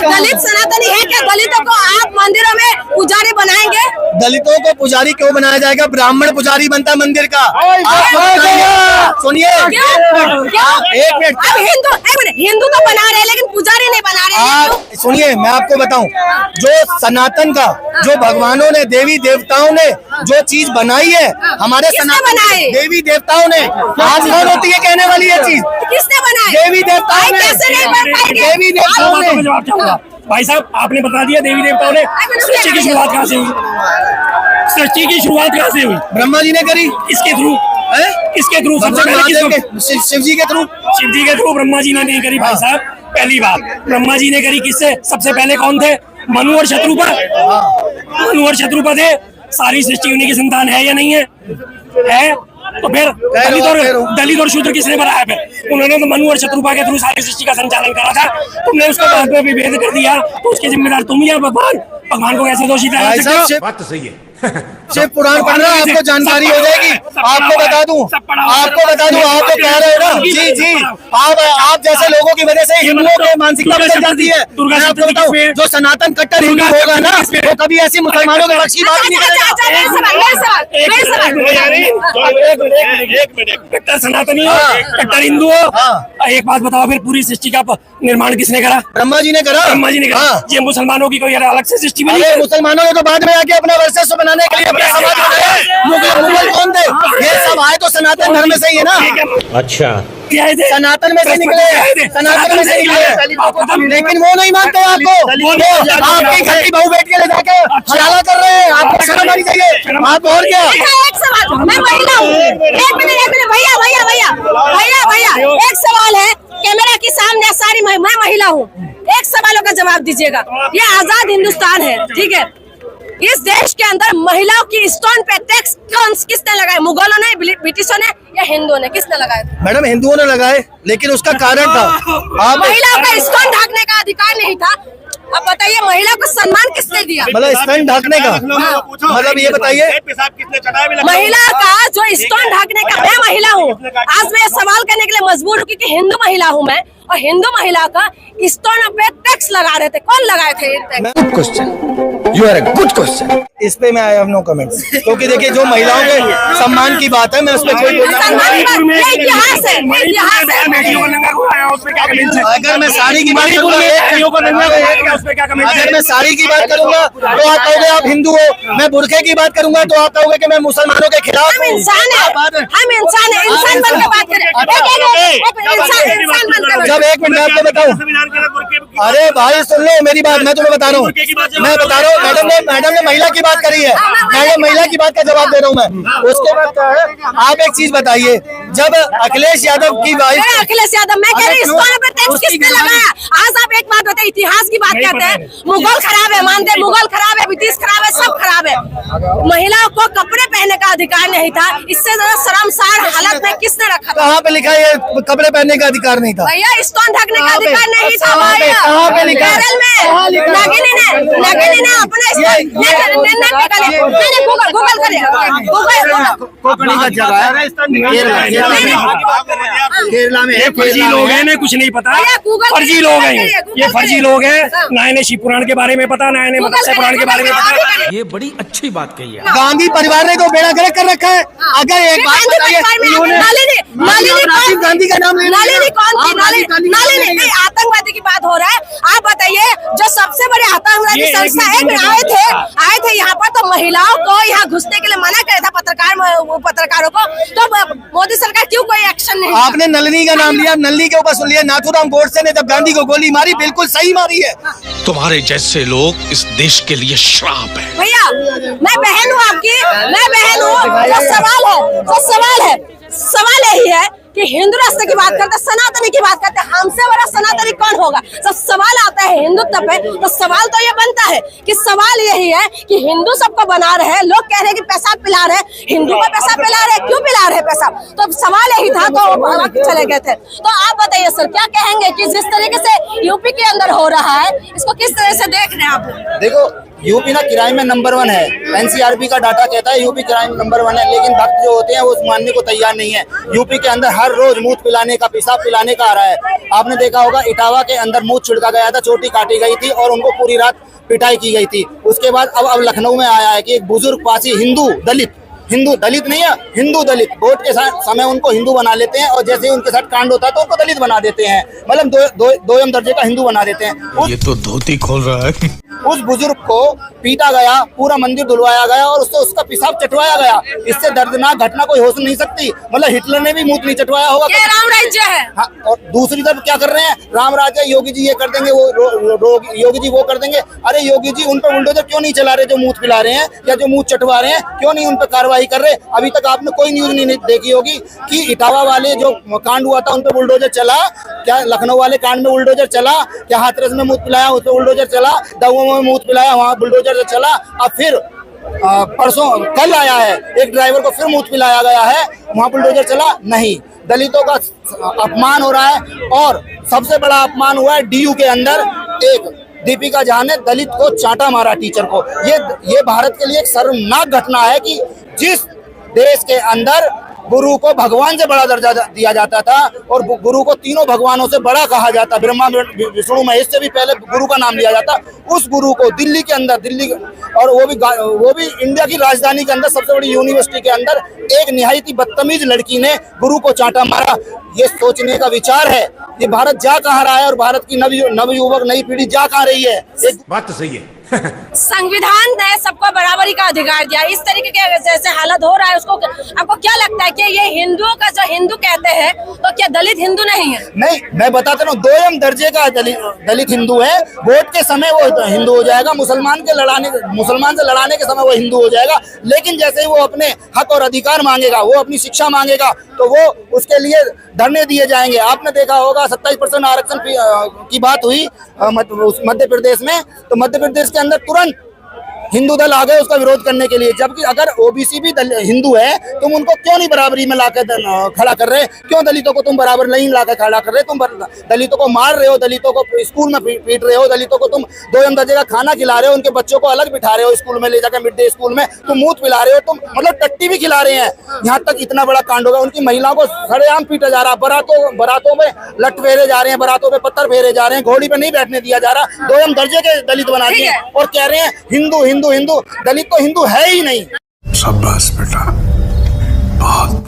दलित सनातनी है क्या? दलितों को आप मंदिरों में पुजारी बनाएंगे? दलितों को पुजारी क्यों बनाया जाएगा? ब्राह्मण पुजारी बनता मंदिर का। सुनिए एक मिनट, हिंदू तो बना रहे हैं लेकिन पुजारी नहीं बना रहे हैं। सुनिए मैं आपको बताऊं, जो सनातन का, जो भगवानों ने, देवी देवताओं ने जो चीज बनाई है, हमारे सनातन देवी देवताओं ने, आज कौन होती है कहने वाली ये चीज? किसने बनाई? देवी देवताओं ने। देवी देवताओं ने। जवाब चाहूंगा भाई साहब, आपने बता दिया देवी देवताओं ने। सृष्टि की शुरुआत कहाँ से हुई? सृष्टि की शुरुआत कहाँ से हुई? ब्रह्मा जी ने करी। किसके थ्रू? किसके थ्रू? सबसे पहले शिव जी के थ्रू। शिव जी के थ्रू। ब्रह्मा जी ने नहीं करी भाई साहब, पहली बात। ब्रह्मा जी ने करी किससे? सबसे पहले कौन थे? मनु और शत्रुपा। मनु और थे। सारी सृष्टि उन्हीं की संतान है या नहीं है? है। तो फिर दलित और शूद्र किसने बनाया? फिर उन्होंने तो मनु और शत्रुपा के थ्रू सारी सृष्टि का संचालन करा था। तुमने उसको बाद में विभेद कर दिया, तो उसके जिम्मेदार तुम ही। भगवान को कैसे दोषी ठहरा सकते हो? बात तो सही है। शिव पुराण पढ़ना, आपको जानकारी हो जाएगी। आपको बता दूं, आप तो कह रहे हो ना। जी आप जैसे लोगों की वजह से हिंदुओं की मानसिकता बदल जाती है। मैं आपको बताऊं, जो सनातन कट्टर हिंदू होगा ना, वो कभी ऐसी मुसलमानों के पक्ष की बात नहीं करेगा। कट्टर सनातनी हो, कट्टर हिंदू हो। एक बात बताओ, फिर पूरी सृष्टि का निर्माण किसने करा? ब्रह्मा जी ने करा। ब्रह्मा जी ने करा। ये मुसलमानों की कोई अलग से सृष्टि बनी? मुसलमानों ने तो बाद में आके अपना वर्चस्व बनाने के लिए अपना समाज बनाया। मुगल कौन थे? ये सब आए तो सनातन धर्म से ही है ना। अच्छा, सनातन में से निकले, सनातन में से निकले। लेकिन वो नहीं मानते आपको। आपकी घर की बहू बैठ के ले जाके हलाला कर रहे हैं। आपको शर्म आनी चाहिए। आप और क्या? एक सवाल, मैं महिला हूँ। एक मिनट भैया, एक सवाल है, कैमरा के सामने सारी मैं महिला हूँ। एक सवालों का जवाब दीजिएगा। ये आजाद हिंदुस्तान है, ठीक है? इस देश के अंदर महिलाओं की स्टोन पे टैक्स किसने लगाए? मुगलों ने, ब्रिटिशों ने या हिंदुओं ने? किसने लगाए? मैडम हिंदुओं ने लगाए, लेकिन उसका कारण था। आप महिलाओं का स्टोन ढकने का अधिकार नहीं था। अब बताइए, महिला को सम्मान किसने दिया? मतलब स्टोन ढकने का मतलब ये बताइए, महिला का जो स्टोन ढकने का। मैं महिला हूँ, आज मैं सवाल करने के लिए मजबूर हूँ क्योंकि हिंदू महिला हूँ मैं, और हिंदू महिला का स्टोन पे टैक्स लगा रहे थे। कौन लगाए थे? Good question, you are a good question. इस पे मैं आई हैव नो कमेंट्स, क्योंकि देखिए जो महिलाओं के सम्मान की बात है, मैं उस पर कोई इतिहास है। अगर मैं साड़ी की बात करूंगा, अगर मैं साड़ी की बात करूंगा तो आप कहोगे आप हिंदू हो। मैं बुरखे की बात करूंगा तो आप कहोगे कि मैं मुसलमानों के खिलाफ हूं। हम इंसान है, इंसान बन के बात करें। जब एक मिनट आपको बताऊं, अरे भाई सुन लो मेरी बात, मैं तुम्हें बता रहा हूँ, मैडम ने महिला की बात करी है, मैडम महिला की बात का जवाब दे रहा हूँ मैं। उसके बाद क्या है, आप एक चीज बताइए, जब अखिलेश यादव की वाइफ, अखिलेश यादव, मैं कह रही हूँ टैक्स किसने लगाया? आज आप एक बात बताइए, इतिहास की बात करते हैं, मुगल खराब है, मानते मुगल खराब है, ब्रिटिश खराब है, सब खराब है। महिलाओं को कपड़े पहनने का अधिकार नहीं था। इससे ज्यादा शर्मसार हालत में किसने रखा? कहाँ पे लिखा है कपड़े पहनने का अधिकार नहीं था? भैया स्टोन ढकने का अधिकार नहीं था भैया। कहाँ पे लिखा? केरल में नगिनी ने अपने गूगल करिए, कोकणी का जगह है केरला में। ये फर्जी लोग हैं, कुछ नहीं पता, फर्जी लोग हैं ये फर्जी लोग हैं। ना इन्हें शिव पुराण के बारे में पता, ना इन्हें मत्स्य पुराण के बारे में पता। ये बड़ी अच्छी बात कही है। गांधी परिवार ने तो बेड़ा गर्क कर रखा है। अगर एक बात बताइए, राजीव गांधी का नाम आतंकवादी की बात हो रहा है। आप बताइए, जो सबसे बड़े आतंकवादी संस्था आए थे यहाँ पर, तो महिलाओं को यहाँ घुसने के लिए मना किया था, पत्रकारों को। तो मोदी सरकार क्यों कोई एक्शन नहीं? आपने नलिनी का नाम लिया, नलिनी के ऊपर सुन लिया। नाथूराम गोडसे ने जब गांधी को गोली मारी, बिल्कुल सही मारी है। तुम्हारे जैसे लोग इस देश के लिए श्राप है। भैया मैं बहन हूँ आपकी, मैं बहन हूँ। सवाल यही है कि हिंदू राष्ट्र की बात करते, सनातनी की बात करते, हमसे बड़ा सनातनी कौन होगा? जब सवाल आता है हिंदुत्व पे, तो सवाल तो ये बनता है कि सवाल यही है कि हिंदू सबको बना रहे हैं। लोग कह रहे हैं कि पेशाब पिला रहे, हिंदू को पेशाब पिला रहे, क्यों पिला रहे पेशाब? तो सवाल यही था, तो चले गए थे। तो आप बताइए सर, क्या कहेंगे कि जिस तरीके से यूपी के अंदर हो रहा है, इसको किस तरह से देख रहे हैं आप? देखो यूपी ना क्राइम में नंबर 1 है। एनसीआरबी का डाटा कहता है यूपी क्राइम नंबर 1 है, लेकिन भक्त जो होते हैं वो उस मानने को तैयार नहीं है। यूपी के अंदर हर रोज मूत पिलाने का, पेशाब पिलाने का आ रहा है। आपने देखा होगा इटावा के अंदर मूत छिड़का गया था, चोटी काटी गई थी और उनको पूरी रात पिटाई की गई थी। उसके बाद अब लखनऊ में आया है कि एक बुजुर्ग पासी हिंदू दलित नहीं है, हिंदू दलित, वोट के समय उनको हिंदू बना लेते हैं और जैसे ही उनके साथ कांड होता है तो उनको दलित बना देते हैं, मतलब दोयम दर्जे का हिंदू बना देते हैं। ये तो धोती खोल रहा है। उस बुजुर्ग को पीटा गया, पूरा मंदिर धुलवाया गया और उससे उसका पेशाब चटवाया गया। इससे दर्दनाक घटना कोई हो नहीं सकती। मतलब हिटलर ने भी मूत नहीं चटवाया होगा। ये राम राज्य है। हाँ, और दूसरी तरफ क्या कर रहे हैं, राम राज्य, योगी जी ये कर देंगे, वो योगी जी वो कर देंगे। अरे योगी जी उन पर बुलडोजर क्यों नहीं चला रहे जो मूत पिला रहे हैं या जो मूत चटवा रहे हैं, क्यों नहीं उन पर कार्रवाई कर रहे? अभी तक आपने कोई न्यूज नहीं देखी होगी कि इटावा वाले जो कांड हुआ था उन पर बुलडोजर चला क्या, लखनऊ वाले कांड में बुलडोजर चला क्या, हाथरस में मूत पिलाया उस पर बुलडोजर चला, दवा में मूत पिलाया वहाँ बुलडोजर चला। अब फिर परसों कल आया है एक ड्राइवर को फिर मूत पिलाया गया है, वहाँ बुलडोजर चला नहीं। दलितों का अपमान हो रहा है और सबसे बड़ा अपमान हुआ है डीयू के अंदर। एक दीपिका झा ने दलित को चांटा मारा, टीचर को। ये भारत के लिए एक शर्मनाक घटना है कि जिस देश के अंदर गुरु को भगवान से बड़ा दर्जा दिया जाता था और गुरु को तीनों भगवानों से बड़ा कहा जाता, ब्रह्मा विष्णु महेश से भी पहले गुरु का नाम लिया जाता, उस गुरु को दिल्ली के अंदर, दिल्ली और वो भी इंडिया की राजधानी के अंदर सबसे बड़ी यूनिवर्सिटी के अंदर एक निहायत ही बदतमीज लड़की ने गुरु को चांटा मारा। ये सोचने का विचार है कि भारत जा कहाँ रहा है और भारत की नवयुवक नई पीढ़ी जा कहाँ रही है। बात तो सही है। संविधान ने सबको बराबरी का अधिकार दिया। इस तरीके के जैसे हालत हो रहा है उसको आपको क्या लगता है कि ये हिंदुओं का जो हिंदू कहते हैं तो क्या दलित हिंदू नहीं है? नहीं, मैं बताता हूँ, दोयम दर्जे का दलित हिंदू है। वोट के समय वो हिंदू हो जाएगा, मुसलमान से लड़ाने के समय वो हिंदू हो जाएगा, लेकिन जैसे ही वो अपने हक और अधिकार मांगेगा, वो अपनी शिक्षा मांगेगा तो वो उसके लिए धरने दिए जाएंगे। आपने देखा होगा 27% आरक्षण की बात हुई मध्य प्रदेश में, तो मध्य प्रदेश के अंदर तुरंत हिंदू दल आ गए उसका विरोध करने के लिए। जबकि अगर ओबीसी भी हिंदू है, तुम उनको क्यों नहीं बराबरी में लाकर खड़ा कर रहे? क्यों दलितों को तुम बराबर नहीं लाकर खड़ा कर रहे? तुम दलितों को मार रहे हो, दलितों को स्कूल में पीट रहे हो, दलितों को तुम दोयम दर्जे का खाना खिला रहे हो, उनके बच्चों को अलग बिठा रहे हो स्कूल में ले जाकर, मिड डे स्कूल में तुम मूत पिला रहे हो, तुम मतलब टट्टी भी खिला रहे हैं। यहाँ तक इतना बड़ा कांड होगा, उनकी महिलाओं को सरेआम पीटा जा रहा, बारातों में लट फेरे जा रहे हैं, बारातों में पत्थर फेरे जा रहे हैं, घोड़ी पे नहीं बैठने दिया जा रहा। दोयम दर्जे के दलित बना दिए और कह रहे हैं हिंदू हिंदू हिंदू। दलित तो हिंदू है ही नहीं। शाबाश बेटा, बहुत